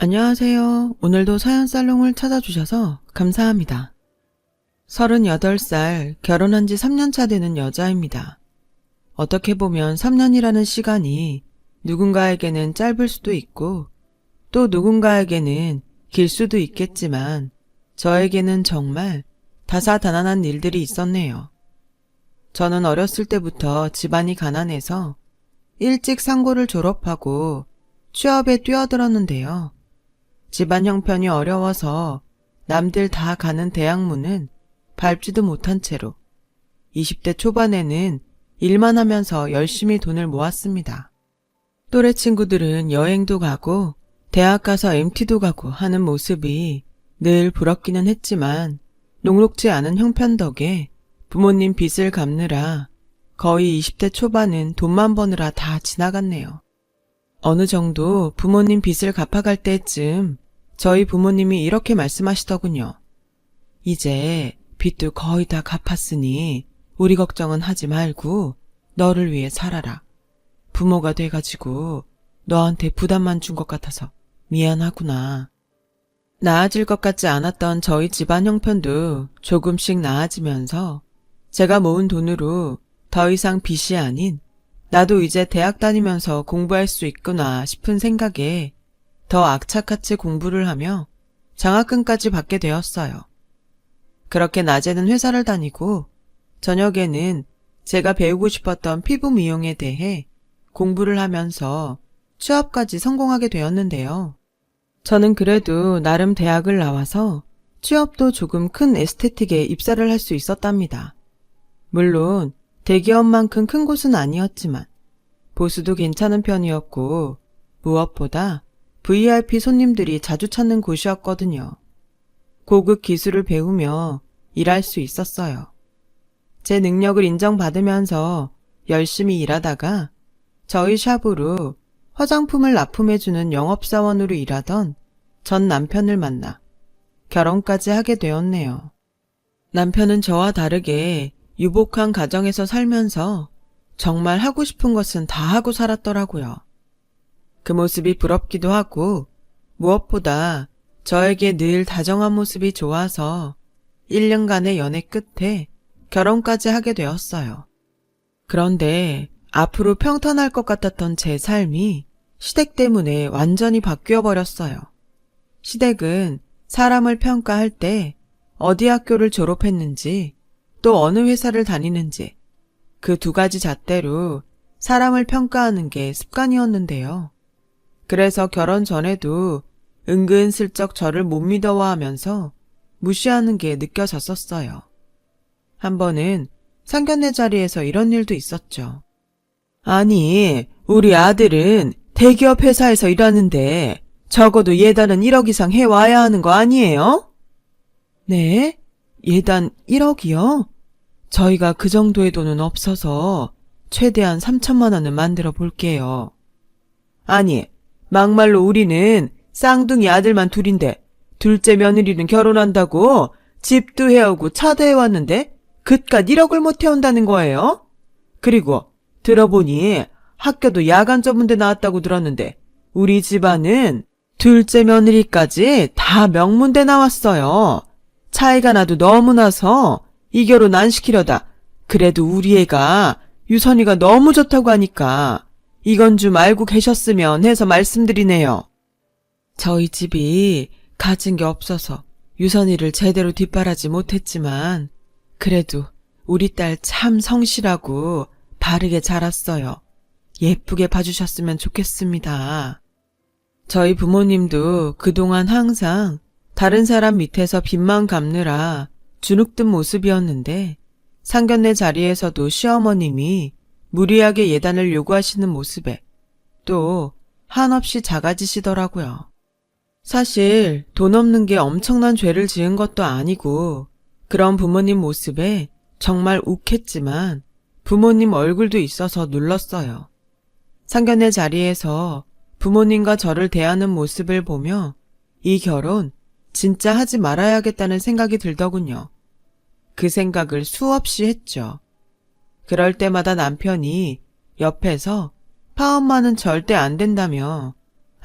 안녕하세요. 오늘도 사연살롱을 찾아주셔서 감사합니다. 38살, 결혼한 지 3년 차 되는 여자입니다. 어떻게 보면 3년이라는 시간이 누군가에게는 짧을 수도 있고 또 누군가에게는 길 수도 있겠지만 저에게는 정말 다사다난한 일들이 있었네요. 저는 어렸을 때부터 집안이 가난해서 일찍 상고를 졸업하고 취업에 뛰어들었는데요. 집안 형편이 어려워서 남들 다 가는 대학문은 밟지도 못한 채로 20대 초반에는 일만 하면서 열심히 돈을 모았습니다. 또래 친구들은 여행도 가고 대학 가서 MT도 가고 하는 모습이 늘 부럽기는 했지만 녹록지 않은 형편 덕에 부모님 빚을 갚느라 거의 20대 초반은 돈만 버느라 다 지나갔네요. 어느 정도 부모님 빚을 갚아갈 때쯤 저희 부모님이 이렇게 말씀하시더군요. 이제 빚도 거의 다 갚았으니 우리 걱정은 하지 말고 너를 위해 살아라. 부모가 돼가지고 너한테 부담만 준 것 같아서 미안하구나. 나아질 것 같지 않았던 저희 집안 형편도 조금씩 나아지면서 제가 모은 돈으로 더 이상 빚이 아닌 나도 이제 대학 다니면서 공부할 수 있구나 싶은 생각에 더 악착같이 공부를 하며 장학금까지 받게 되었어요. 그렇게 낮에는 회사를 다니고 저녁에는 제가 배우고 싶었던 피부 미용에 대해 공부를 하면서 취업까지 성공하게 되었는데요. 저는 그래도 나름 대학을 나와서 취업도 조금 큰 에스테틱에 입사를 할 수 있었답니다. 물론 대기업만큼 큰 곳은 아니었지만 보수도 괜찮은 편이었고 무엇보다 VIP 손님들이 자주 찾는 곳이었거든요. 고급 기술을 배우며 일할 수 있었어요. 제 능력을 인정받으면서 열심히 일하다가 저희 샵으로 화장품을 납품해주는 영업사원으로 일하던 전 남편을 만나 결혼까지 하게 되었네요. 남편은 저와 다르게 유복한 가정에서 살면서 정말 하고 싶은 것은 다 하고 살았더라고요. 그 모습이 부럽기도 하고 무엇보다 저에게 늘 다정한 모습이 좋아서 1년간의 연애 끝에 결혼까지 하게 되었어요. 그런데 앞으로 평탄할 것 같았던 제 삶이 시댁 때문에 완전히 바뀌어 버렸어요. 시댁은 사람을 평가할 때 어디 학교를 졸업했는지 또 어느 회사를 다니는지 그 두 가지 잣대로 사람을 평가하는 게 습관이었는데요. 그래서 결혼 전에도 은근슬쩍 저를 못 믿어와하면서 무시하는 게 느껴졌었어요. 한 번은 상견례 자리에서 이런 일도 있었죠. 아니, 우리 아들은 대기업 회사에서 일하는데 적어도 예단은 1억 이상 해와야 하는 거 아니에요? 네? 예단 1억이요? 저희가 그 정도의 돈은 없어서 최대한 3천만 원은 만들어 볼게요. 아니, 막말로 우리는 쌍둥이 아들만 둘인데 둘째 며느리는 결혼한다고 집도 해오고 차도 해왔는데 그깟 1억을 못 해온다는 거예요? 그리고 들어보니 학교도 야간 전문대 나왔다고 들었는데 우리 집안은 둘째 며느리까지 다 명문대 나왔어요. 차이가 나도 너무 나서 이 결혼 안 시키려다 그래도 우리 애가 유선이가 너무 좋다고 하니까 이건 좀 알고 계셨으면 해서 말씀드리네요. 저희 집이 가진 게 없어서 유선이를 제대로 뒷바라지 못했지만 그래도 우리 딸 참 성실하고 바르게 자랐어요. 예쁘게 봐주셨으면 좋겠습니다. 저희 부모님도 그동안 항상 다른 사람 밑에서 빚만 갚느라 주눅든 모습이었는데 상견례 자리에서도 시어머님이 무리하게 예단을 요구하시는 모습에 또 한없이 작아지시더라고요. 사실 돈 없는 게 엄청난 죄를 지은 것도 아니고 그런 부모님 모습에 정말 욱했지만 부모님 얼굴도 있어서 눌렀어요. 상견례 자리에서 부모님과 저를 대하는 모습을 보며 이 결혼 진짜 하지 말아야겠다는 생각이 들더군요. 그 생각을 수없이 했죠. 그럴 때마다 남편이 옆에서 파업만은 절대 안 된다며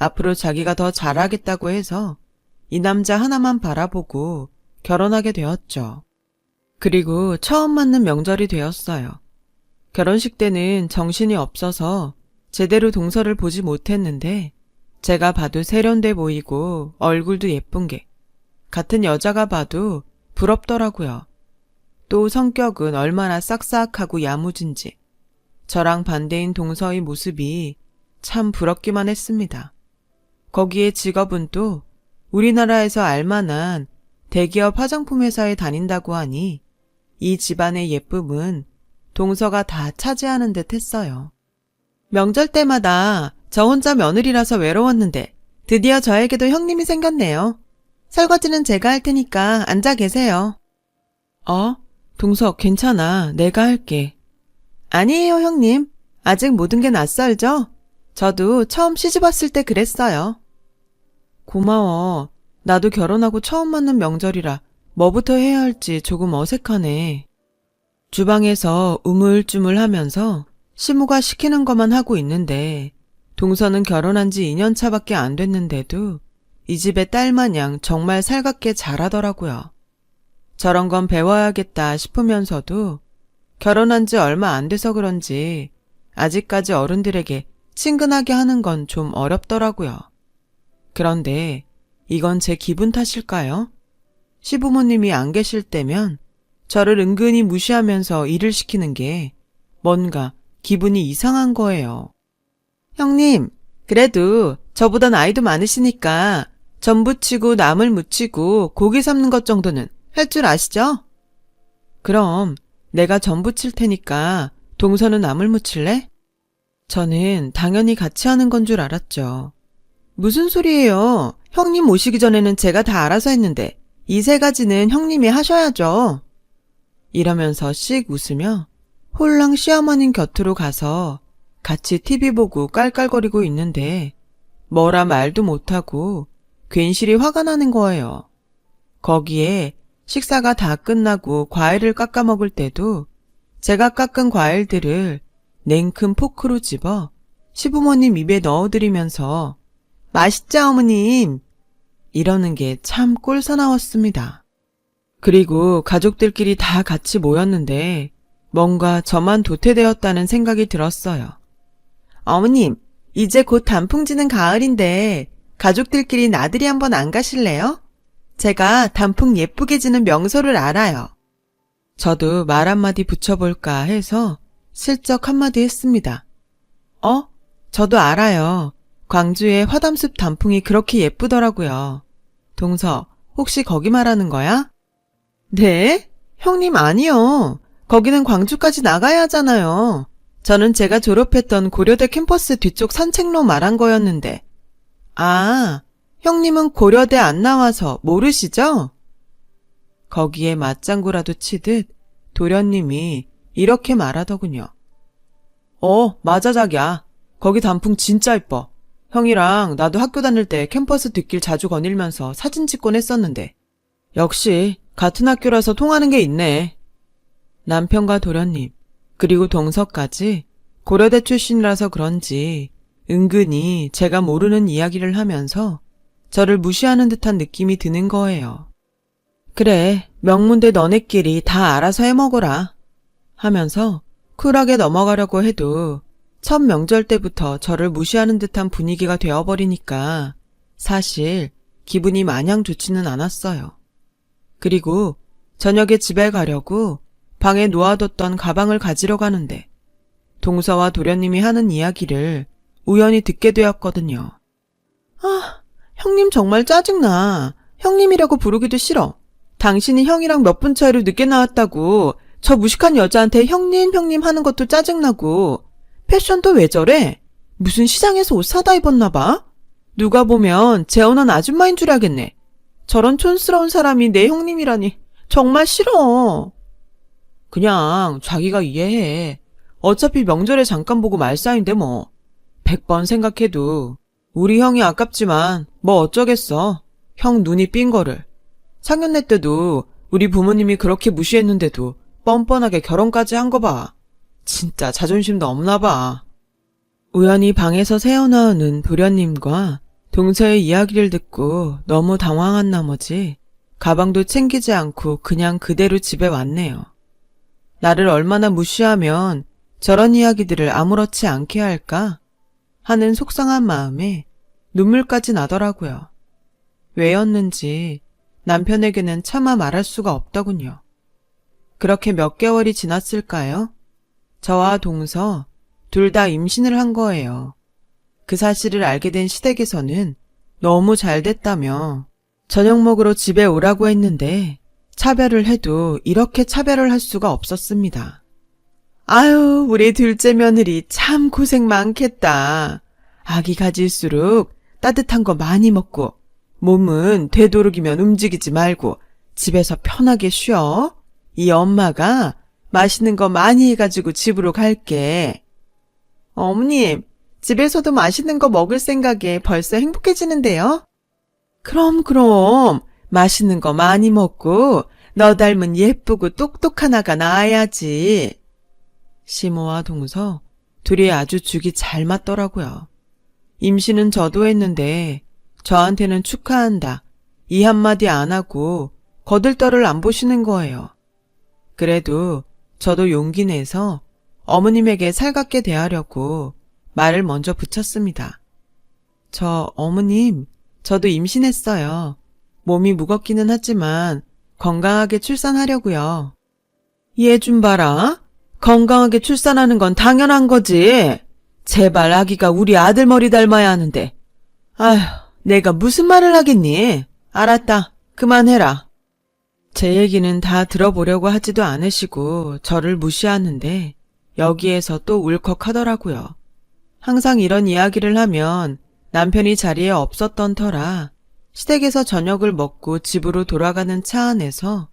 앞으로 자기가 더 잘하겠다고 해서 이 남자 하나만 바라보고 결혼하게 되었죠. 그리고 처음 맞는 명절이 되었어요. 결혼식 때는 정신이 없어서 제대로 동서를 보지 못했는데 제가 봐도 세련돼 보이고 얼굴도 예쁜 게 같은 여자가 봐도 부럽더라고요. 또 성격은 얼마나 싹싹하고 야무진지 저랑 반대인 동서의 모습이 참 부럽기만 했습니다. 거기에 직업은 또 우리나라에서 알만한 대기업 화장품 회사에 다닌다고 하니 이 집안의 예쁨은 동서가 다 차지하는 듯 했어요. 명절 때마다 저 혼자 며느리라서 외로웠는데 드디어 저에게도 형님이 생겼네요. 설거지는 제가 할 테니까 앉아 계세요. 동서 괜찮아. 내가 할게. 아니에요, 형님. 아직 모든 게 낯설죠? 저도 처음 시집 왔을 때 그랬어요. 고마워. 나도 결혼하고 처음 맞는 명절이라 뭐부터 해야 할지 조금 어색하네. 주방에서 우물쭈물 하면서 시무가 시키는 것만 하고 있는데 동서는 결혼한 지 2년 차밖에 안 됐는데도 이 집의 딸마냥 정말 살갑게 잘하더라고요. 저런 건 배워야겠다 싶으면서도 결혼한 지 얼마 안 돼서 그런지 아직까지 어른들에게 친근하게 하는 건 좀 어렵더라고요. 그런데 이건 제 기분 탓일까요? 시부모님이 안 계실 때면 저를 은근히 무시하면서 일을 시키는 게 뭔가 기분이 이상한 거예요. 형님, 그래도 저보다 나이도 많으시니까 전 부치고 나물 무치고 고기 삶는 것 정도는 할 줄 아시죠? 그럼 내가 전 부칠 테니까 동서는 나물 무칠래? 저는 당연히 같이 하는 건 줄 알았죠. 무슨 소리예요? 형님 오시기 전에는 제가 다 알아서 했는데 이 세 가지는 형님이 하셔야죠. 이러면서 씩 웃으며 홀랑 시어머님 곁으로 가서 같이 TV 보고 깔깔거리고 있는데 뭐라 말도 못하고 괜시리 화가 나는 거예요. 거기에 식사가 다 끝나고 과일을 깎아 먹을 때도 제가 깎은 과일들을 냉큼 포크로 집어 시부모님 입에 넣어드리면서 맛있죠, 어머님? 이러는 게 참 꼴사나웠습니다. 그리고 가족들끼리 다 같이 모였는데 뭔가 저만 도태되었다는 생각이 들었어요. 어머님, 이제 곧 단풍 지는 가을인데 가족들끼리 나들이 한번 안 가실래요? 제가 단풍 예쁘게 지는 명소를 알아요. 저도 말 한마디 붙여볼까 해서 슬쩍 한마디 했습니다. 저도 알아요. 광주의 화담숲 단풍이 그렇게 예쁘더라고요. 동서, 혹시 거기 말하는 거야? 네? 형님 아니요. 거기는 광주까지 나가야 하잖아요. 저는 제가 졸업했던 고려대 캠퍼스 뒤쪽 산책로 말한 거였는데. 아, 형님은 고려대 안 나와서 모르시죠? 거기에 맞장구라도 치듯 도련님이 이렇게 말하더군요. 맞아 자기야. 거기 단풍 진짜 예뻐. 형이랑 나도 학교 다닐 때 캠퍼스 뒷길 자주 거닐면서 사진 찍곤 했었는데. 역시 같은 학교라서 통하는 게 있네. 남편과 도련님, 그리고 동서까지 고려대 출신이라서 그런지 은근히 제가 모르는 이야기를 하면서 저를 무시하는 듯한 느낌이 드는 거예요. 그래, 명문대 너네끼리 다 알아서 해먹어라 하면서 쿨하게 넘어가려고 해도 첫 명절 때부터 저를 무시하는 듯한 분위기가 되어버리니까 사실 기분이 마냥 좋지는 않았어요. 그리고 저녁에 집에 가려고 방에 놓아뒀던 가방을 가지러 가는데 동서와 도련님이 하는 이야기를 우연히 듣게 되었거든요. 형님 정말 짜증나. 형님이라고 부르기도 싫어. 당신이 형이랑 몇 분 차이로 늦게 나왔다고 저 무식한 여자한테 형님 하는 것도 짜증나고 패션도 왜 저래? 무슨 시장에서 옷 사다 입었나 봐? 누가 보면 재혼한 아줌마인 줄 알겠네. 저런 촌스러운 사람이 내 형님이라니 정말 싫어. 그냥 자기가 이해해. 어차피 명절에 잠깐 보고 말 사이인데 뭐. 100번 생각해도 우리 형이 아깝지만 뭐 어쩌겠어. 형 눈이 삔 거를. 상견례 때도 우리 부모님이 그렇게 무시했는데도 뻔뻔하게 결혼까지 한 거 봐. 진짜 자존심도 없나 봐. 우연히 방에서 새어나오는 도련님과 동서의 이야기를 듣고 너무 당황한 나머지 가방도 챙기지 않고 그냥 그대로 집에 왔네요. 나를 얼마나 무시하면 저런 이야기들을 아무렇지 않게 할까 하는 속상한 마음에 눈물까지 나더라고요. 왜였는지 남편에게는 차마 말할 수가 없더군요. 그렇게 몇 개월이 지났을까요? 저와 동서 둘 다 임신을 한 거예요. 그 사실을 알게 된 시댁에서는 너무 잘 됐다며 저녁 먹으러 집에 오라고 했는데 차별을 해도 이렇게 차별을 할 수가 없었습니다. 아유, 우리 둘째 며느리 참 고생 많겠다. 아기 가질수록 따뜻한 거 많이 먹고 몸은 되도록이면 움직이지 말고 집에서 편하게 쉬어. 이 엄마가 맛있는 거 많이 해가지고 집으로 갈게. 어머님, 집에서도 맛있는 거 먹을 생각에 벌써 행복해지는데요? 그럼 맛있는 거 많이 먹고 너 닮은 예쁘고 똑똑한 아가 낳아야지. 시모와 동서 둘이 아주 죽이 잘 맞더라고요. 임신은 저도 했는데 저한테는 축하한다 이 한마디 안 하고 거들떠를 안 보시는 거예요. 그래도 저도 용기 내서 어머님에게 살갑게 대하려고 말을 먼저 붙였습니다. 어머님, 저도 임신했어요. 몸이 무겁기는 하지만 건강하게 출산하려고요. 얘 좀 봐라. 건강하게 출산하는 건 당연한 거지. 제발 아기가 우리 아들 머리 닮아야 하는데. 아휴, 내가 무슨 말을 하겠니? 알았다. 그만해라. 제 얘기는 다 들어보려고 하지도 않으시고 저를 무시하는데 여기에서 또 울컥하더라고요. 항상 이런 이야기를 하면 남편이 자리에 없었던 터라 시댁에서 저녁을 먹고 집으로 돌아가는 차 안에서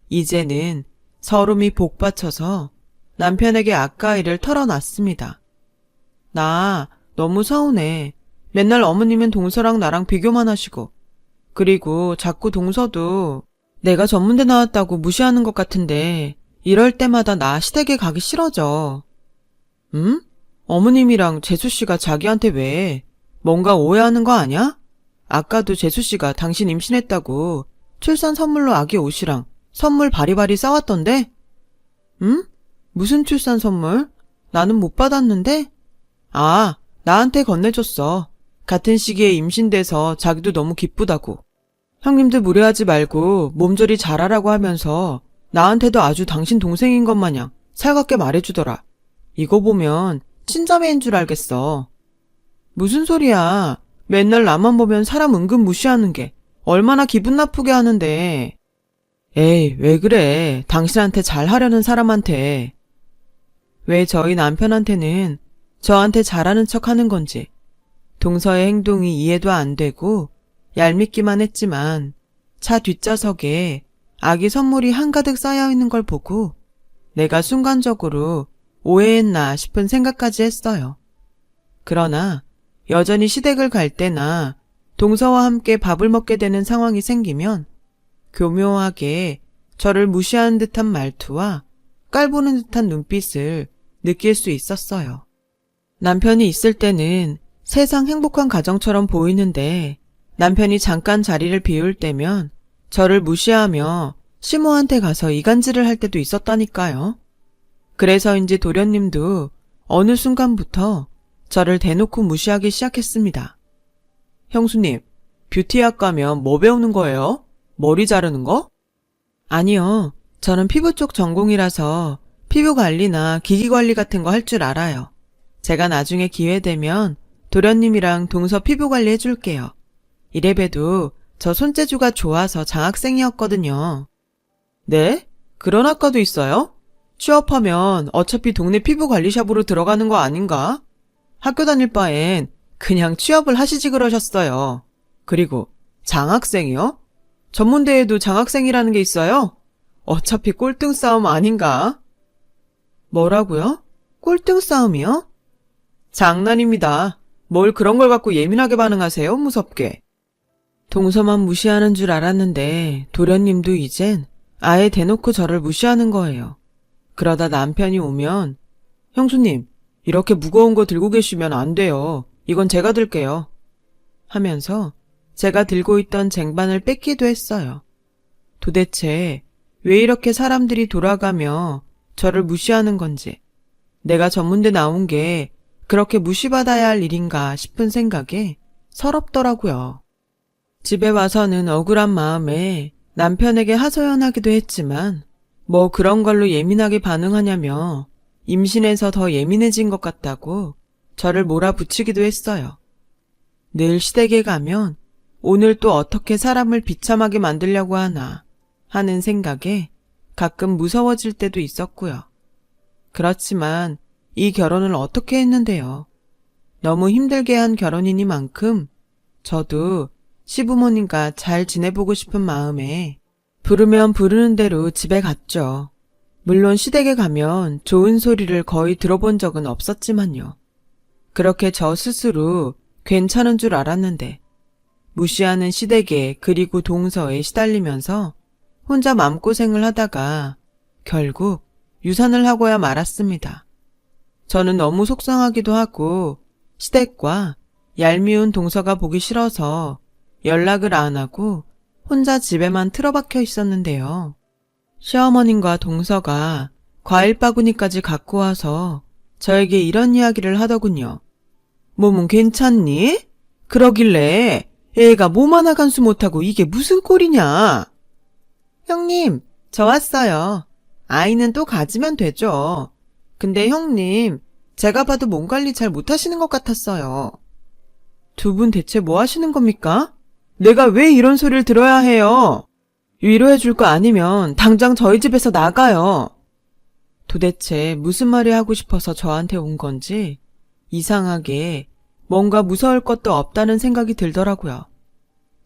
이제는 서름이 복받쳐서 남편에게 아까 일을 털어놨습니다. 나 너무 서운해. 맨날 어머님은 동서랑 나랑 비교만 하시고 그리고 자꾸 동서도 내가 전문대 나왔다고 무시하는 것 같은데 이럴 때마다 나 시댁에 가기 싫어져. 응? 어머님이랑 재수씨가 자기한테 왜? 뭔가 오해하는 거 아냐? 아까도 재수씨가 당신 임신했다고 출산 선물로 아기 옷이랑 선물 바리바리 싸왔던데? 응? 무슨 출산 선물? 나는 못 받았는데? 아, 나한테 건네줬어. 같은 시기에 임신돼서 자기도 너무 기쁘다고. 형님들 무례하지 말고 몸조리 잘하라고 하면서 나한테도 아주 당신 동생인 것 마냥 살갑게 말해주더라. 이거 보면 친자매인 줄 알겠어. 무슨 소리야. 맨날 나만 보면 사람 은근 무시하는 게 얼마나 기분 나쁘게 하는데. 에이, 왜 그래. 당신한테 잘하려는 사람한테. 왜 저희 남편한테는 저한테 잘하는 척 하는 건지 동서의 행동이 이해도 안 되고 얄밉기만 했지만 차 뒷좌석에 아기 선물이 한가득 쌓여있는 걸 보고 내가 순간적으로 오해했나 싶은 생각까지 했어요. 그러나 여전히 시댁을 갈 때나 동서와 함께 밥을 먹게 되는 상황이 생기면 교묘하게 저를 무시하는 듯한 말투와 깔보는 듯한 눈빛을 느낄 수 있었어요. 남편이 있을 때는 세상 행복한 가정처럼 보이는데 남편이 잠깐 자리를 비울 때면 저를 무시하며 시모한테 가서 이간질을 할 때도 있었다니까요. 그래서인지 도련님도 어느 순간부터 저를 대놓고 무시하기 시작했습니다. 형수님, 뷰티학 가면 뭐 배우는 거예요? 머리 자르는 거? 아니요. 저는 피부 쪽 전공이라서 피부 관리나 기기 관리 같은 거 할 줄 알아요. 제가 나중에 기회 되면 도련님이랑 동서 피부 관리 해줄게요. 이래봬도 저 손재주가 좋아서 장학생이었거든요. 네? 그런 학과도 있어요? 취업하면 어차피 동네 피부관리샵으로 들어가는 거 아닌가? 학교 다닐 바엔 그냥 취업을 하시지 그러셨어요. 그리고 장학생이요? 전문대에도 장학생이라는 게 있어요? 어차피 꼴등 싸움 아닌가? 뭐라고요? 꼴등 싸움이요? 장난입니다. 뭘 그런 걸 갖고 예민하게 반응하세요? 무섭게. 동서만 무시하는 줄 알았는데 도련님도 이젠 아예 대놓고 저를 무시하는 거예요. 그러다 남편이 오면 형수님, 이렇게 무거운 거 들고 계시면 안 돼요. 이건 제가 들게요. 하면서 제가 들고 있던 쟁반을 뺏기도 했어요. 도대체 왜 이렇게 사람들이 돌아가며 저를 무시하는 건지, 내가 전문대 나온 게 그렇게 무시받아야 할 일인가 싶은 생각에 서럽더라고요. 집에 와서는 억울한 마음에 남편에게 하소연하기도 했지만 뭐 그런 걸로 예민하게 반응하냐며 임신해서 더 예민해진 것 같다고 저를 몰아붙이기도 했어요. 늘 시댁에 가면 오늘 또 어떻게 사람을 비참하게 만들려고 하나 하는 생각에 가끔 무서워질 때도 있었고요. 그렇지만 이 결혼을 어떻게 했는데요. 너무 힘들게 한 결혼이니만큼 저도 시부모님과 잘 지내보고 싶은 마음에 부르면 부르는 대로 집에 갔죠. 물론 시댁에 가면 좋은 소리를 거의 들어본 적은 없었지만요. 그렇게 저 스스로 괜찮은 줄 알았는데 무시하는 시댁에 그리고 동서에 시달리면서 혼자 마음고생을 하다가 결국 유산을 하고야 말았습니다. 저는 너무 속상하기도 하고 시댁과 얄미운 동서가 보기 싫어서 연락을 안 하고 혼자 집에만 틀어박혀 있었는데요. 시어머님과 동서가 과일 바구니까지 갖고 와서 저에게 이런 이야기를 하더군요. 몸은 괜찮니? 그러길래 애가 몸 하나 간수 못하고 이게 무슨 꼴이냐? 형님, 저 왔어요. 아이는 또 가지면 되죠. 근데 형님, 제가 봐도 몸 관리 잘 못하시는 것 같았어요. 두 분 대체 뭐 하시는 겁니까? 내가 왜 이런 소리를 들어야 해요? 위로해 줄 거 아니면 당장 저희 집에서 나가요. 도대체 무슨 말이 하고 싶어서 저한테 온 건지 이상하게 뭔가 무서울 것도 없다는 생각이 들더라고요.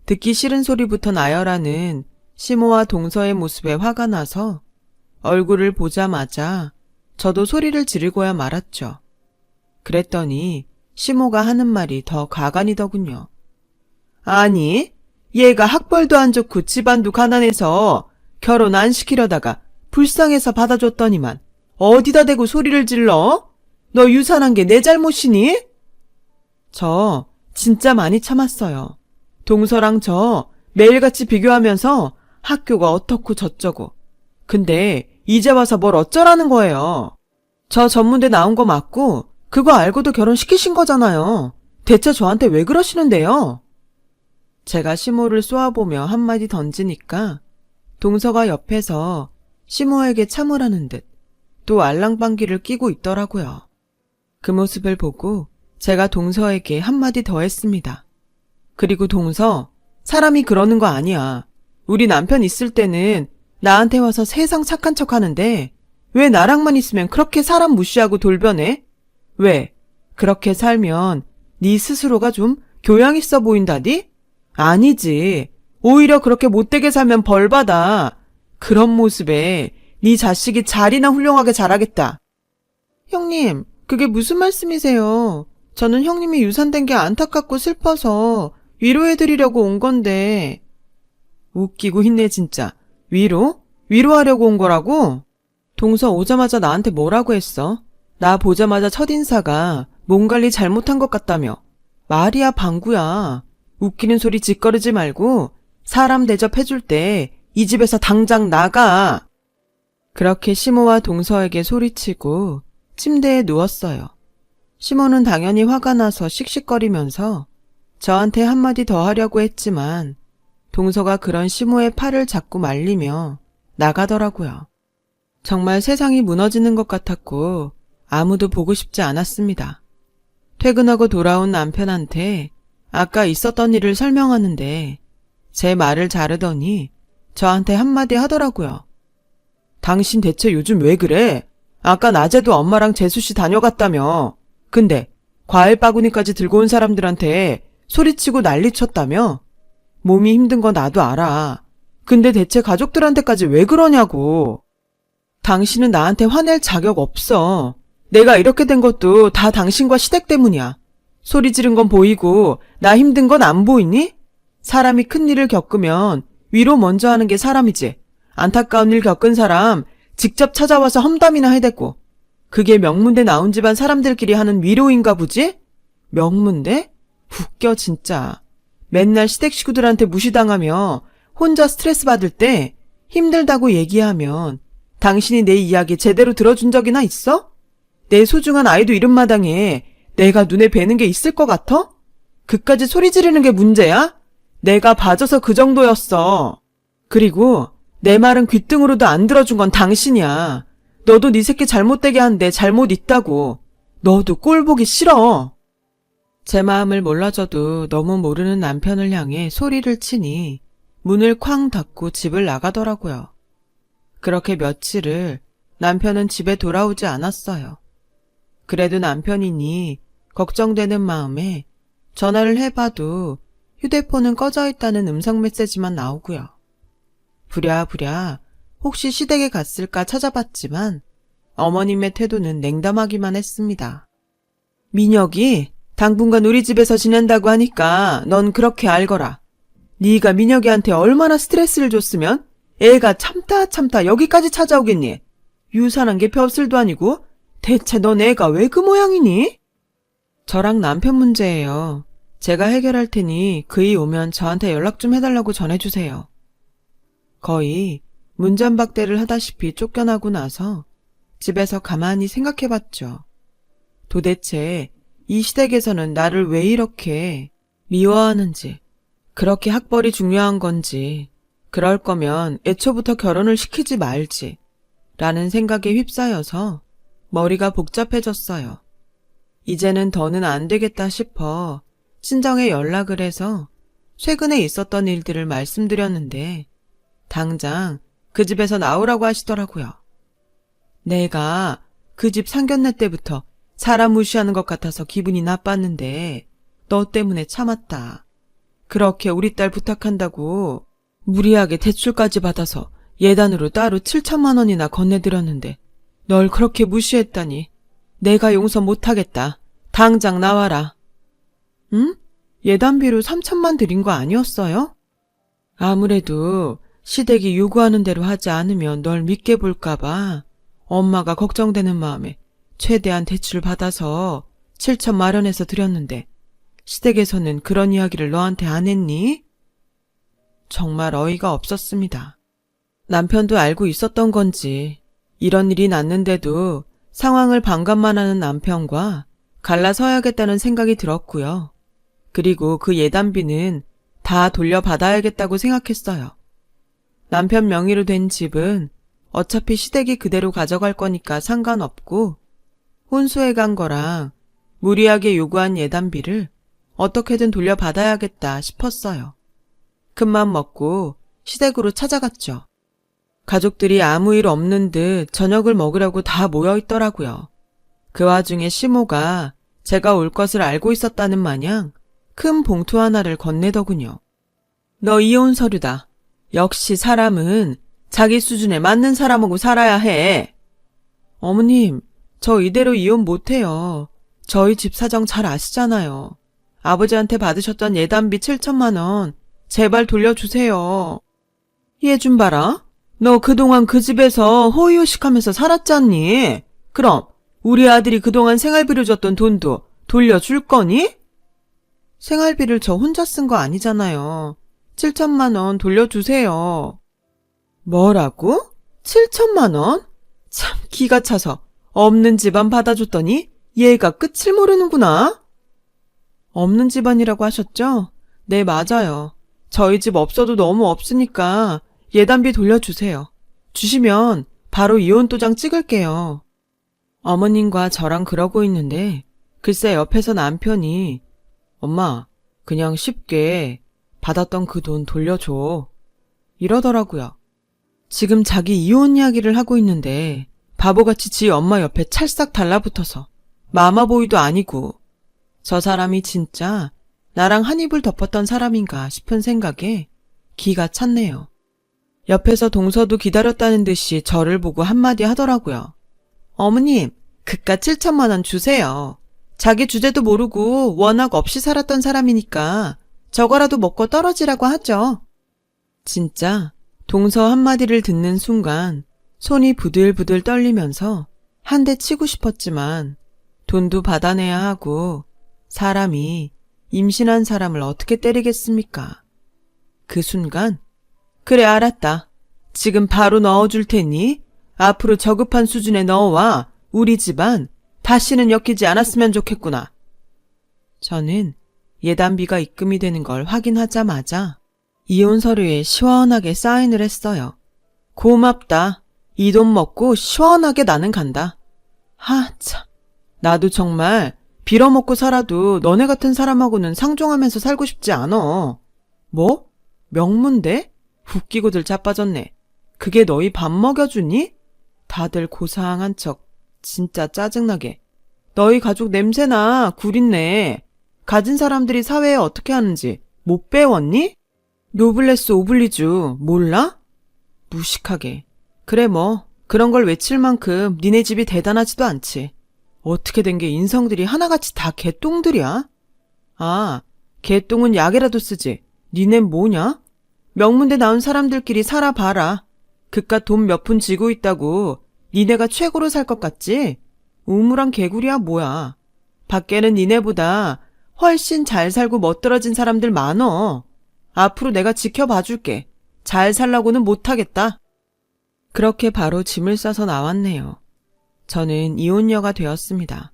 듣기 싫은 소리부터 나열하는 시모와 동서의 모습에 화가 나서 얼굴을 보자마자 저도 소리를 지르고야 말았죠. 그랬더니 시모가 하는 말이 더 가관이더군요. 아니, 얘가 학벌도 안 좋고 집안도 가난해서 결혼 안 시키려다가 불쌍해서 받아줬더니만 어디다 대고 소리를 질러? 너 유산한 게 내 잘못이니? 저 진짜 많이 참았어요. 동서랑 저 매일같이 비교하면서 학교가 어떻고 저쩌고. 근데 이제 와서 뭘 어쩌라는 거예요. 저 전문대 나온 거 맞고 그거 알고도 결혼시키신 거잖아요. 대체 저한테 왜 그러시는데요? 제가 시모를 쏘아보며 한마디 던지니까 동서가 옆에서 시모에게 참으라는 듯 또 알랑방귀를 끼고 있더라고요. 그 모습을 보고 제가 동서에게 한마디 더 했습니다. 그리고 동서, 사람이 그러는 거 아니야. 우리 남편 있을 때는 나한테 와서 세상 착한 척 하는데 왜 나랑만 있으면 그렇게 사람 무시하고 돌변해? 왜? 그렇게 살면 네 스스로가 좀 교양 있어 보인다디? 아니지. 오히려 그렇게 못되게 살면 벌 받아. 그런 모습에 네 자식이 잘이나 훌륭하게 자라겠다. 형님, 그게 무슨 말씀이세요? 저는 형님이 유산된 게 안타깝고 슬퍼서 위로해드리려고 온 건데. 웃기고 있네 진짜. 위로? 위로하려고 온 거라고? 동서 오자마자 나한테 뭐라고 했어? 나 보자마자 첫인사가 몸 관리 잘못한 것 같다며. 말이야 방구야. 웃기는 소리 짓거리지 말고 사람 대접해줄 때 이 집에서 당장 나가. 그렇게 시모와 동서에게 소리치고 침대에 누웠어요. 시모는 당연히 화가 나서 씩씩거리면서 저한테 한마디 더 하려고 했지만 동서가 그런 시모의 팔을 잡고 말리며 나가더라고요. 정말 세상이 무너지는 것 같았고 아무도 보고 싶지 않았습니다. 퇴근하고 돌아온 남편한테 아까 있었던 일을 설명하는데 제 말을 자르더니 저한테 한마디 하더라고요. 당신 대체 요즘 왜 그래? 아까 낮에도 엄마랑 재수씨 다녀갔다며. 근데 과일 바구니까지 들고 온 사람들한테 소리치고 난리쳤다며? 몸이 힘든 거 나도 알아. 근데 대체 가족들한테까지 왜 그러냐고. 당신은 나한테 화낼 자격 없어. 내가 이렇게 된 것도 다 당신과 시댁 때문이야. 소리 지른 건 보이고 나 힘든 건 안 보이니? 사람이 큰일을 겪으면 위로 먼저 하는 게 사람이지. 안타까운 일 겪은 사람 직접 찾아와서 험담이나 해대고. 그게 명문대 나온 집안 사람들끼리 하는 위로인가 보지? 명문대? 웃겨 진짜. 맨날 시댁 식구들한테 무시당하며 혼자 스트레스 받을 때 힘들다고 얘기하면 당신이 내 이야기 제대로 들어준 적이나 있어? 내 소중한 아이도 이른 마당에 내가 눈에 뵈는 게 있을 것 같아? 그까지 소리 지르는 게 문제야? 내가 봐줘서 그 정도였어. 그리고 내 말은 귓등으로도 안 들어준 건 당신이야. 너도 네 새끼 잘못되게 하는데 잘못 있다고. 너도 꼴 보기 싫어. 제 마음을 몰라줘도 너무 모르는 남편을 향해 소리를 치니 문을 쾅 닫고 집을 나가더라고요. 그렇게 며칠을 남편은 집에 돌아오지 않았어요. 그래도 남편이니 걱정되는 마음에 전화를 해봐도 휴대폰은 꺼져 있다는 음성 메시지만 나오고요. 부랴부랴 혹시 시댁에 갔을까 찾아봤지만 어머님의 태도는 냉담하기만 했습니다. 민혁이 당분간 우리 집에서 지낸다고 하니까 넌 그렇게 알거라. 네가 민혁이한테 얼마나 스트레스를 줬으면 애가 참다 여기까지 찾아오겠니? 유산한 게 벼슬도 아니고 대체 넌 애가 왜 그 모양이니? 저랑 남편 문제예요. 제가 해결할 테니 그이 오면 저한테 연락 좀 해달라고 전해주세요. 거의 문전박대를 하다시피 쫓겨나고 나서 집에서 가만히 생각해봤죠. 도대체 이 시댁에서는 나를 왜 이렇게 미워하는지, 그렇게 학벌이 중요한 건지, 그럴 거면 애초부터 결혼을 시키지 말지 라는 생각에 휩싸여서 머리가 복잡해졌어요. 이제는 더는 안 되겠다 싶어 친정에 연락을 해서 최근에 있었던 일들을 말씀드렸는데 당장 그 집에서 나오라고 하시더라고요. 내가 그 집 상견례 때부터 사람 무시하는 것 같아서 기분이 나빴는데 너 때문에 참았다. 그렇게 우리 딸 부탁한다고 무리하게 대출까지 받아서 예단으로 따로 7천만 원이나 건네드렸는데 널 그렇게 무시했다니 내가 용서 못하겠다. 당장 나와라. 응? 예단비로 3천만 드린 거 아니었어요? 아무래도 시댁이 요구하는 대로 하지 않으면 널 믿게 볼까봐 엄마가 걱정되는 마음에 최대한 대출을 받아서 7천 마련해서 드렸는데 시댁에서는 그런 이야기를 너한테 안 했니? 정말 어이가 없었습니다. 남편도 알고 있었던 건지 이런 일이 났는데도 상황을 반감만 하는 남편과 갈라서야겠다는 생각이 들었고요. 그리고 그 예단비는 다 돌려받아야겠다고 생각했어요. 남편 명의로 된 집은 어차피 시댁이 그대로 가져갈 거니까 상관없고 혼수해 간 거랑 무리하게 요구한 예단비를 어떻게든 돌려받아야겠다 싶었어요. 큰맘 먹고 시댁으로 찾아갔죠. 가족들이 아무 일 없는 듯 저녁을 먹으려고 다 모여 있더라고요. 그 와중에 시모가 제가 올 것을 알고 있었다는 마냥 큰 봉투 하나를 건네더군요. 너 이혼 서류다. 역시 사람은 자기 수준에 맞는 사람하고 살아야 해. 어머님, 저 이대로 이혼 못해요. 저희 집 사정 잘 아시잖아요. 아버지한테 받으셨던 예단비 7천만 원 제발 돌려주세요. 얘 좀 봐라. 너 그동안 그 집에서 호의호식하면서 살았잖니? 그럼 우리 아들이 그동안 생활비로 줬던 돈도 돌려줄 거니? 생활비를 저 혼자 쓴 거 아니잖아요. 7천만 원 돌려주세요. 뭐라고? 7천만 원? 참 기가 차서 없는 집안 받아줬더니 얘가 끝을 모르는구나. 없는 집안이라고 하셨죠? 네, 맞아요. 저희 집 없어도 너무 없으니까 예단비 돌려주세요. 주시면 바로 이혼 도장 찍을게요. 어머님과 저랑 그러고 있는데 글쎄 옆에서 남편이 엄마, 그냥 쉽게 받았던 그 돈 돌려줘. 이러더라고요. 지금 자기 이혼 이야기를 하고 있는데 바보같이 지 엄마 옆에 찰싹 달라붙어서 마마보이도 아니고 저 사람이 진짜 나랑 한 입을 덮었던 사람인가 싶은 생각에 기가 찼네요. 옆에서 동서도 기다렸다는 듯이 저를 보고 한마디 하더라고요. 어머님, 그깟 7천만 원 주세요. 자기 주제도 모르고 워낙 없이 살았던 사람이니까 저거라도 먹고 떨어지라고 하죠. 진짜 동서 한마디를 듣는 순간 손이 부들부들 떨리면서 한 대 치고 싶었지만 돈도 받아내야 하고 사람이 임신한 사람을 어떻게 때리겠습니까? 그 순간, 그래 알았다. 지금 바로 넣어줄 테니 앞으로 저급한 수준에 넣어와 우리 집안 다시는 엮이지 않았으면 좋겠구나. 저는 예단비가 입금이 되는 걸 확인하자마자 이혼 서류에 시원하게 사인을 했어요. 고맙다. 이 돈 먹고 시원하게 나는 간다. 참. 나도 정말 빌어먹고 살아도 너네 같은 사람하고는 상종하면서 살고 싶지 않아. 뭐? 명문대? 웃기고들 자빠졌네. 그게 너희 밥 먹여주니? 다들 고상한 척. 진짜 짜증나게. 너희 가족 냄새나 구린내. 가진 사람들이 사회에 어떻게 하는지 못 배웠니? 노블레스 오블리주 몰라? 무식하게. 그래 뭐 그런 걸 외칠 만큼 니네 집이 대단하지도 않지. 어떻게 된 게 인성들이 하나같이 다 개똥들이야? 개똥은 약이라도 쓰지. 니넨 뭐냐? 명문대 나온 사람들끼리 살아봐라. 그깟 돈 몇 푼 쥐고 있다고 니네가 최고로 살 것 같지? 우물안 개구리야 뭐야. 밖에는 니네보다 훨씬 잘 살고 멋들어진 사람들 많어. 앞으로 내가 지켜봐줄게. 잘 살라고는 못하겠다. 그렇게 바로 짐을 싸서 나왔네요. 저는 이혼녀가 되었습니다.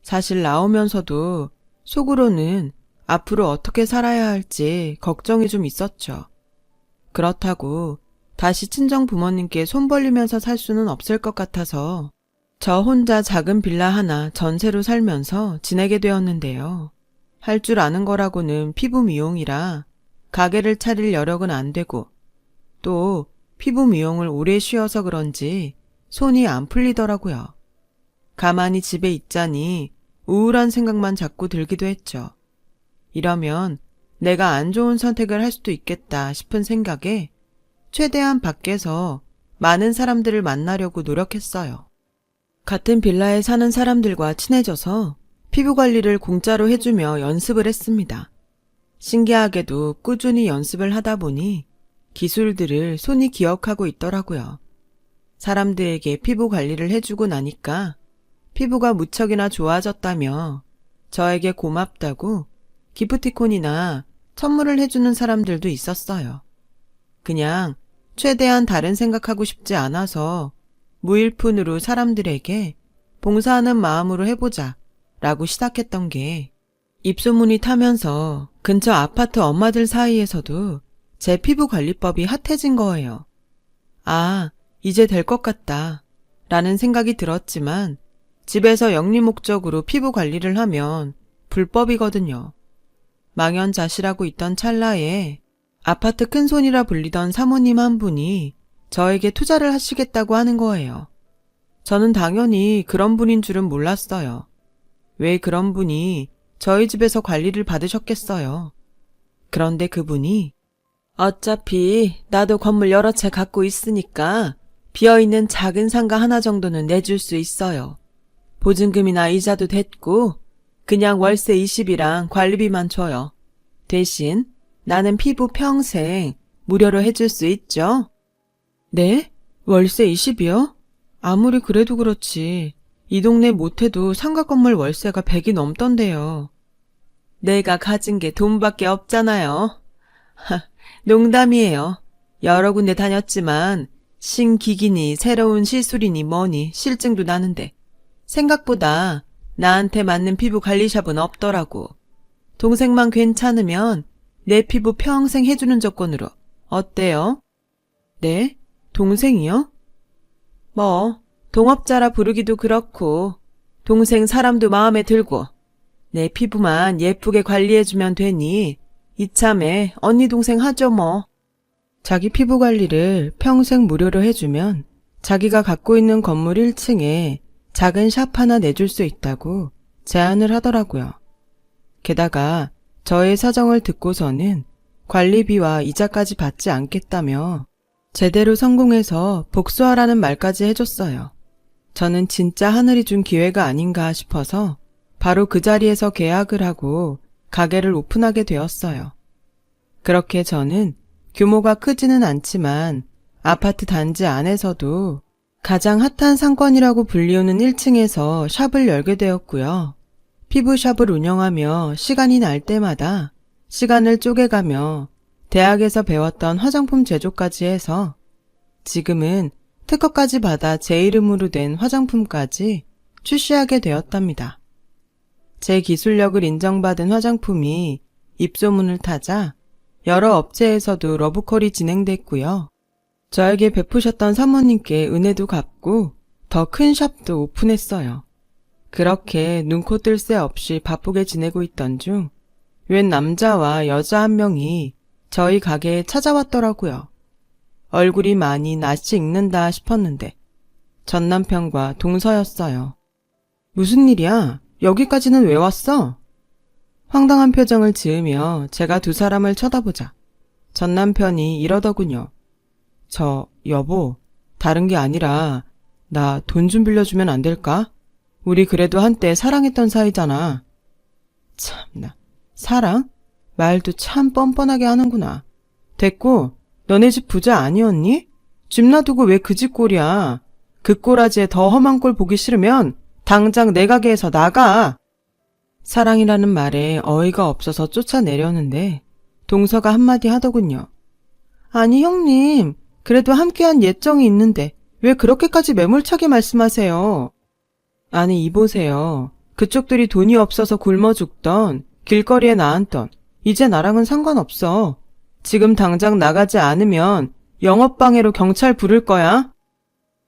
사실 나오면서도 속으로는 앞으로 어떻게 살아야 할지 걱정이 좀 있었죠. 그렇다고 다시 친정 부모님께 손 벌리면서 살 수는 없을 것 같아서 저 혼자 작은 빌라 하나 전세로 살면서 지내게 되었는데요. 할 줄 아는 거라고는 피부 미용이라 가게를 차릴 여력은 안 되고 또 피부 미용을 오래 쉬어서 그런지 손이 안 풀리더라고요. 가만히 집에 있자니 우울한 생각만 자꾸 들기도 했죠. 이러면 내가 안 좋은 선택을 할 수도 있겠다 싶은 생각에 최대한 밖에서 많은 사람들을 만나려고 노력했어요. 같은 빌라에 사는 사람들과 친해져서 피부 관리를 공짜로 해주며 연습을 했습니다. 신기하게도 꾸준히 연습을 하다 보니 기술들을 손이 기억하고 있더라고요. 사람들에게 피부 관리를 해주고 나니까 피부가 무척이나 좋아졌다며 저에게 고맙다고 기프티콘이나 선물을 해주는 사람들도 있었어요. 그냥 최대한 다른 생각하고 싶지 않아서 무일푼으로 사람들에게 봉사하는 마음으로 해보자 라고 시작했던 게 입소문이 타면서 근처 아파트 엄마들 사이에서도 제 피부 관리법이 핫해진 거예요. 이제 될 것 같다 라는 생각이 들었지만 집에서 영리 목적으로 피부 관리를 하면 불법이거든요. 망연자실하고 있던 찰나에 아파트 큰손이라 불리던 사모님 한 분이 저에게 투자를 하시겠다고 하는 거예요. 저는 당연히 그런 분인 줄은 몰랐어요. 왜 그런 분이 저희 집에서 관리를 받으셨겠어요. 그런데 그분이 어차피 나도 건물 여러 채 갖고 있으니까 비어있는 작은 상가 하나 정도는 내줄 수 있어요. 보증금이나 이자도 됐고 그냥 월세 20이랑 관리비만 줘요. 대신 나는 피부 평생 무료로 해줄 수 있죠? 네? 월세 20이요? 아무리 그래도 그렇지. 이 동네 못해도 상가 건물 월세가 100이 넘던데요. 내가 가진 게 돈밖에 없잖아요. 농담이에요. 여러 군데 다녔지만 신기기니 새로운 시술이니 뭐니 실증도 나는데 생각보다 나한테 맞는 피부 관리샵은 없더라고. 동생만 괜찮으면 내 피부 평생 해주는 조건으로 어때요? 네? 동생이요? 뭐 동업자라 부르기도 그렇고 동생 사람도 마음에 들고 내 피부만 예쁘게 관리해주면 되니 이참에 언니 동생 하죠 뭐. 자기 피부 관리를 평생 무료로 해주면 자기가 갖고 있는 건물 1층에 작은 샵 하나 내줄 수 있다고 제안을 하더라고요. 게다가 저의 사정을 듣고서는 관리비와 이자까지 받지 않겠다며 제대로 성공해서 복수하라는 말까지 해줬어요. 저는 진짜 하늘이 준 기회가 아닌가 싶어서 바로 그 자리에서 계약을 하고 가게를 오픈하게 되었어요. 그렇게 저는 규모가 크지는 않지만 아파트 단지 안에서도 가장 핫한 상권이라고 불리우는 1층에서 샵을 열게 되었고요. 피부샵을 운영하며 시간이 날 때마다 시간을 쪼개가며 대학에서 배웠던 화장품 제조까지 해서 지금은 특허까지 받아 제 이름으로 된 화장품까지 출시하게 되었답니다. 제 기술력을 인정받은 화장품이 입소문을 타자 여러 업체에서도 러브콜이 진행됐고요. 저에게 베푸셨던 사모님께 은혜도 갚고 더 큰 샵도 오픈했어요. 그렇게 눈코 뜰 새 없이 바쁘게 지내고 있던 중 웬 남자와 여자 한 명이 저희 가게에 찾아왔더라고요. 얼굴이 많이 낯이 익는다 싶었는데 전 남편과 동서였어요. 무슨 일이야? 여기까지는 왜 왔어? 황당한 표정을 지으며 제가 두 사람을 쳐다보자 전 남편이 이러더군요. 여보, 다른 게 아니라 나 돈 좀 빌려주면 안 될까? 우리 그래도 한때 사랑했던 사이잖아. 참나, 사랑? 말도 참 뻔뻔하게 하는구나. 됐고, 너네 집 부자 아니었니? 집 놔두고 왜 그 집 꼴이야? 그 꼬라지에 더 험한 꼴 보기 싫으면 당장 내 가게에서 나가. 사랑이라는 말에 어이가 없어서 쫓아내려는데 동서가 한마디 하더군요. 아니 형님, 그래도 함께한 예정이 있는데 왜 그렇게까지 매몰차게 말씀하세요? 아니 이보세요. 그쪽들이 돈이 없어서 굶어 죽던 길거리에 나앉던 이제 나랑은 상관없어. 지금 당장 나가지 않으면 영업방해로 경찰 부를 거야.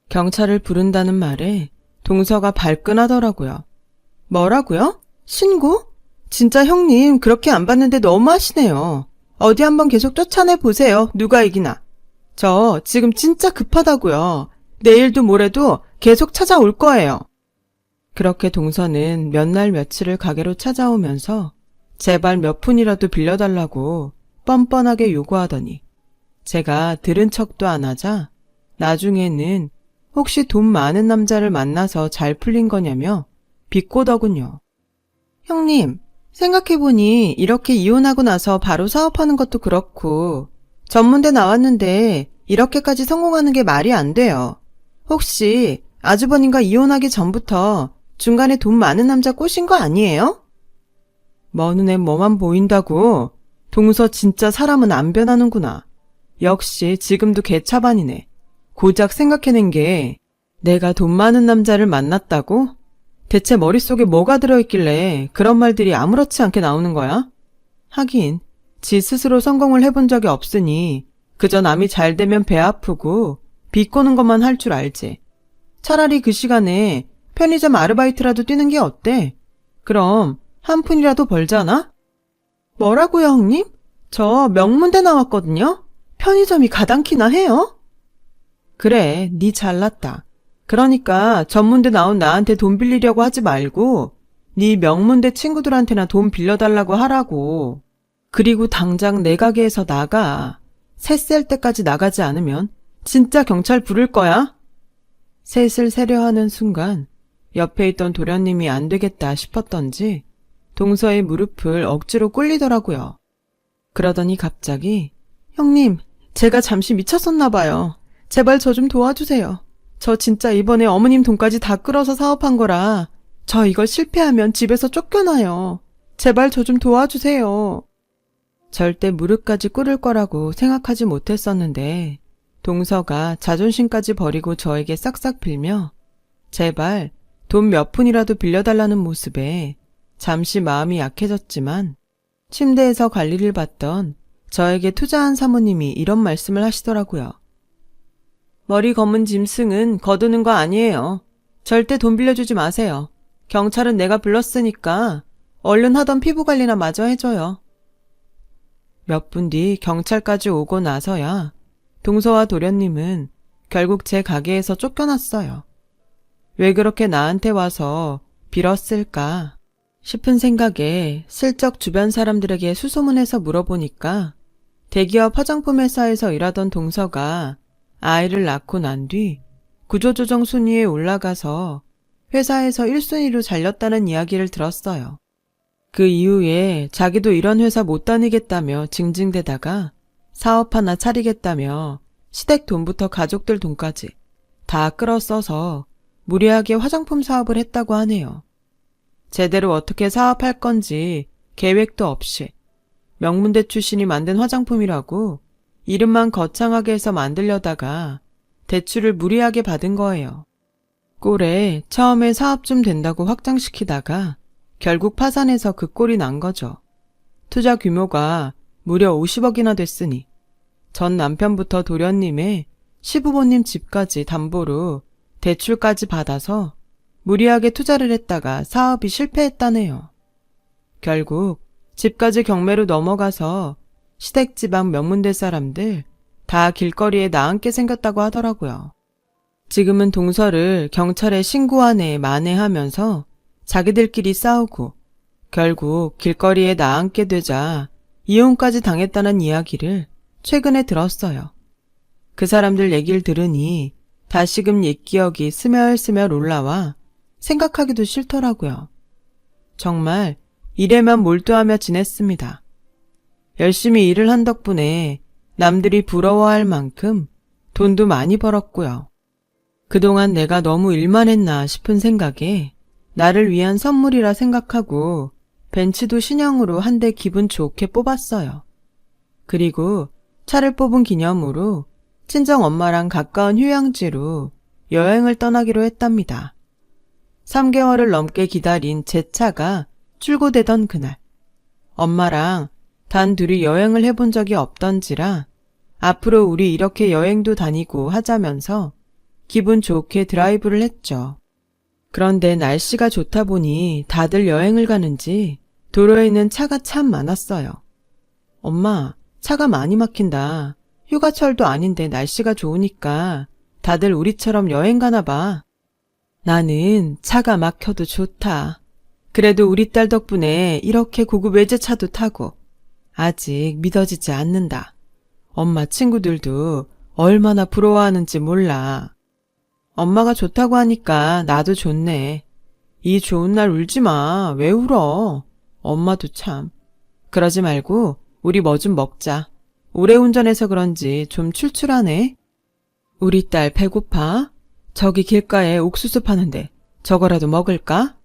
경찰을 부른다는 말에 동서가 발끈하더라고요. 뭐라고요? 신고? 진짜 형님 그렇게 안 봤는데 너무하시네요. 어디 한번 계속 쫓아내보세요. 누가 이기나. 저 지금 진짜 급하다고요. 내일도 모레도 계속 찾아올 거예요. 그렇게 동서는 몇 날 며칠을 가게로 찾아오면서 제발 몇 푼이라도 빌려달라고 뻔뻔하게 요구하더니 제가 들은 척도 안 하자 나중에는 혹시 돈 많은 남자를 만나서 잘 풀린 거냐며 비꼬더군요. 형님, 생각해보니 이렇게 이혼하고 나서 바로 사업하는 것도 그렇고 전문대 나왔는데 이렇게까지 성공하는 게 말이 안 돼요. 혹시 아주버님과 이혼하기 전부터 중간에 돈 많은 남자 꼬신 거 아니에요? 뭐 눈에 뭐만 보인다고? 동서 진짜 사람은 안 변하는구나. 역시 지금도 개차반이네. 고작 생각해낸 게 내가 돈 많은 남자를 만났다고? 대체 머릿속에 뭐가 들어있길래 그런 말들이 아무렇지 않게 나오는 거야? 하긴 지 스스로 성공을 해본 적이 없으니 그저 남이 잘 되면 배 아프고 비꼬는 것만 할 줄 알지. 차라리 그 시간에 편의점 아르바이트라도 뛰는 게 어때? 그럼 한 푼이라도 벌잖아? 뭐라고요, 형님? 저 명문대 나왔거든요? 편의점이 가당키나 해요? 그래, 니 잘났다. 그러니까 전문대 나온 나한테 돈 빌리려고 하지 말고 니 명문대 친구들한테나 돈 빌려달라고 하라고. 그리고 당장 내 가게에서 나가. 새 셀 때까지 나가지 않으면 진짜 경찰 부를 거야. 셋을 세려 하는 순간 옆에 있던 도련님이 안 되겠다 싶었던지 동서의 무릎을 억지로 꿇리더라고요. 그러더니 갑자기 형님, 제가 잠시 미쳤었나 봐요. 제발 저 좀 도와주세요. 저 진짜 이번에 어머님 돈까지 다 끌어서 사업한 거라 저 이거 실패하면 집에서 쫓겨나요. 제발 저 좀 도와주세요. 절대 무릎까지 꿇을 거라고 생각하지 못했었는데 동서가 자존심까지 버리고 저에게 싹싹 빌며 제발 돈 몇 푼이라도 빌려달라는 모습에 잠시 마음이 약해졌지만 침대에서 관리를 받던 저에게 투자한 사모님이 이런 말씀을 하시더라고요. 머리 검은 짐승은 거두는 거 아니에요. 절대 돈 빌려주지 마세요. 경찰은 내가 불렀으니까 얼른 하던 피부관리나 마저 해줘요. 몇 분 뒤 경찰까지 오고 나서야 동서와 도련님은 결국 제 가게에서 쫓겨났어요. 왜 그렇게 나한테 와서 빌었을까 싶은 생각에 슬쩍 주변 사람들에게 수소문해서 물어보니까 대기업 화장품 회사에서 일하던 동서가 아이를 낳고 난 뒤 구조조정 순위에 올라가서 회사에서 1순위로 잘렸다는 이야기를 들었어요. 그 이후에 자기도 이런 회사 못 다니겠다며 징징대다가 사업 하나 차리겠다며 시댁 돈부터 가족들 돈까지 다 끌어써서 무리하게 화장품 사업을 했다고 하네요. 제대로 어떻게 사업할 건지 계획도 없이 명문대 출신이 만든 화장품이라고 이름만 거창하게 해서 만들려다가 대출을 무리하게 받은 거예요. 꼴에 처음에 사업 좀 된다고 확장시키다가 결국 파산해서 그 꼴이 난 거죠. 투자 규모가 무려 50억이나 됐으니 전 남편부터 도련님의 시부모님 집까지 담보로 대출까지 받아서 무리하게 투자를 했다가 사업이 실패했다네요. 결국 집까지 경매로 넘어가서 시댁지방 명문대 사람들 다 길거리에 나앉게 생겼다고 하더라고요. 지금은 동서를 경찰에 신고하네 만회하면서 자기들끼리 싸우고 결국 길거리에 나앉게 되자 이혼까지 당했다는 이야기를 최근에 들었어요. 그 사람들 얘기를 들으니 다시금 옛 기억이 스멀스멀 올라와 생각하기도 싫더라고요. 정말 일에만 몰두하며 지냈습니다. 열심히 일을 한 덕분에 남들이 부러워할 만큼 돈도 많이 벌었고요. 그동안 내가 너무 일만 했나 싶은 생각에 나를 위한 선물이라 생각하고 벤츠도 신형으로 한 대 기분 좋게 뽑았어요. 그리고 차를 뽑은 기념으로 친정 엄마랑 가까운 휴양지로 여행을 떠나기로 했답니다. 3개월을 넘게 기다린 제 차가 출고되던 그날, 엄마랑 단 둘이 여행을 해본 적이 없던지라 앞으로 우리 이렇게 여행도 다니고 하자면서 기분 좋게 드라이브를 했죠. 그런데 날씨가 좋다 보니 다들 여행을 가는지 도로에는 차가 참 많았어요. 엄마, 차가 많이 막힌다. 휴가철도 아닌데 날씨가 좋으니까 다들 우리처럼 여행 가나 봐. 나는 차가 막혀도 좋다. 그래도 우리 딸 덕분에 이렇게 고급 외제차도 타고 아직 믿어지지 않는다. 엄마 친구들도 얼마나 부러워하는지 몰라. 엄마가 좋다고 하니까 나도 좋네. 이 좋은 날 울지 마. 왜 울어? 엄마도 참. 그러지 말고 우리 뭐 좀 먹자. 오래 운전해서 그런지 좀 출출하네. 우리 딸 배고파? 저기 길가에 옥수수 파는데 저거라도 먹을까?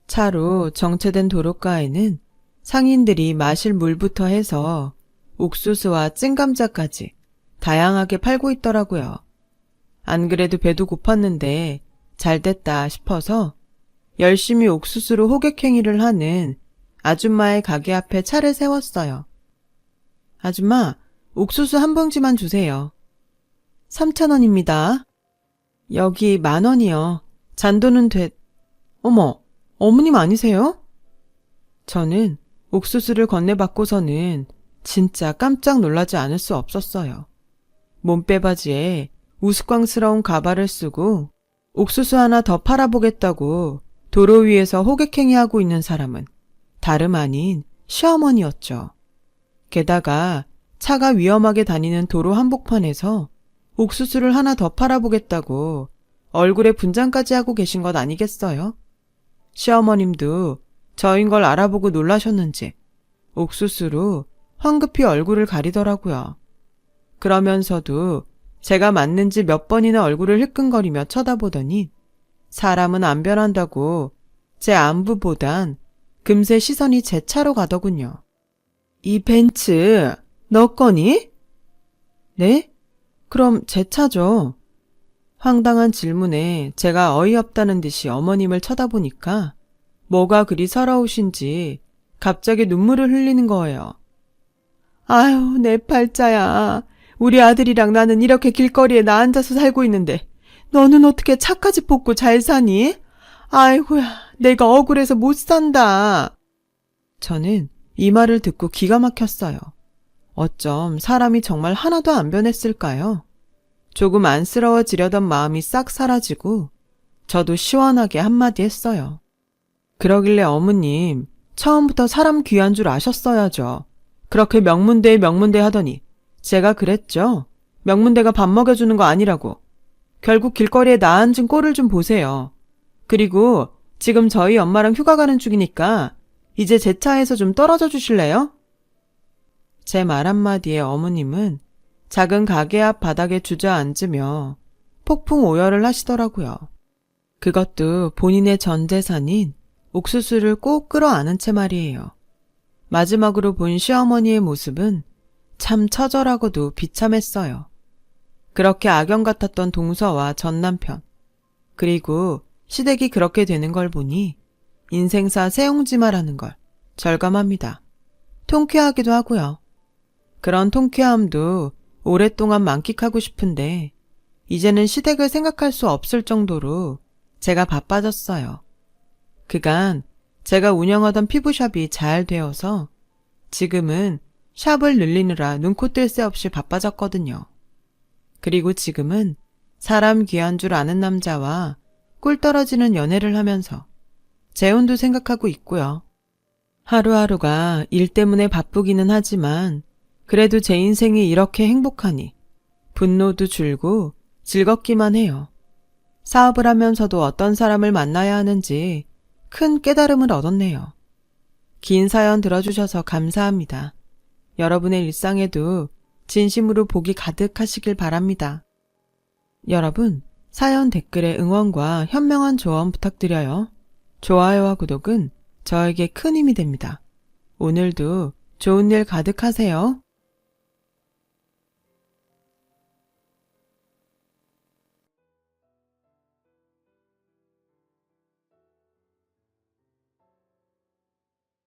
차로 정체된 도로가에는 상인들이 마실 물부터 해서 옥수수와 찐감자까지 다양하게 팔고 있더라고요. 안 그래도 배도 고팠는데 잘됐다 싶어서 열심히 옥수수로 호객행위를 하는 아줌마의 가게 앞에 차를 세웠어요. 아줌마, 옥수수 한 봉지만 주세요. 3,000원입니다. 여기 10,000원이요. 잔돈은 어머, 어머님 아니세요? 저는 옥수수를 건네받고서는 진짜 깜짝 놀라지 않을 수 없었어요. 몸빼바지에 우스꽝스러운 가발을 쓰고 옥수수 하나 더 팔아보겠다고 도로 위에서 호객행위하고 있는 사람은 다름 아닌 시어머니였죠. 게다가 차가 위험하게 다니는 도로 한복판에서 옥수수를 하나 더 팔아보겠다고 얼굴에 분장까지 하고 계신 것 아니겠어요? 시어머님도 저인 걸 알아보고 놀라셨는지 옥수수로 황급히 얼굴을 가리더라고요. 그러면서도 제가 맞는지 몇 번이나 얼굴을 흘끈거리며 쳐다보더니 사람은 안 변한다고 제 안부보단 금세 시선이 제 차로 가더군요. 이 벤츠 너 거니? 네? 그럼 제 차죠. 황당한 질문에 제가 어이없다는 듯이 어머님을 쳐다보니까 뭐가 그리 서러우신지 갑자기 눈물을 흘리는 거예요. 아유, 내 팔자야. 우리 아들이랑 나는 이렇게 길거리에 나 앉아서 살고 있는데 너는 어떻게 차까지 뽑고 잘 사니? 아이고야, 내가 억울해서 못 산다. 저는 이 말을 듣고 기가 막혔어요. 어쩜 사람이 정말 하나도 안 변했을까요? 조금 안쓰러워지려던 마음이 싹 사라지고 저도 시원하게 한마디 했어요. 그러길래 어머님, 처음부터 사람 귀한 줄 아셨어야죠. 그렇게 명문대 하더니 제가 그랬죠. 명문대가 밥 먹여주는 거 아니라고. 결국 길거리에 나 앉은 꼴을 좀 보세요. 그리고 지금 저희 엄마랑 휴가 가는 중이니까 이제 제 차에서 좀 떨어져 주실래요? 제 말 한마디에 어머님은 작은 가게 앞 바닥에 주저앉으며 폭풍 오열을 하시더라고요. 그것도 본인의 전 재산인 옥수수를 꼭 끌어안은 채 말이에요. 마지막으로 본 시어머니의 모습은 참 처절하고도 비참했어요. 그렇게 악연 같았던 동서와 전 남편, 그리고 시댁이 그렇게 되는 걸 보니 인생사 세옹지마라는 걸 절감합니다. 통쾌하기도 하고요. 그런 통쾌함도 오랫동안 만끽하고 싶은데 이제는 시댁을 생각할 수 없을 정도로 제가 바빠졌어요. 그간 제가 운영하던 피부샵이 잘 되어서 지금은 샵을 늘리느라 눈코 뜰 새 없이 바빠졌거든요. 그리고 지금은 사람 귀한 줄 아는 남자와 꿀 떨어지는 연애를 하면서 재혼도 생각하고 있고요. 하루하루가 일 때문에 바쁘기는 하지만 그래도 제 인생이 이렇게 행복하니 분노도 줄고 즐겁기만 해요. 사업을 하면서도 어떤 사람을 만나야 하는지 큰 깨달음을 얻었네요. 긴 사연 들어주셔서 감사합니다. 여러분의 일상에도 진심으로 복이 가득하시길 바랍니다. 여러분, 사연 댓글에 응원과 현명한 조언 부탁드려요. 좋아요와 구독은 저에게 큰 힘이 됩니다. 오늘도 좋은 일 가득하세요.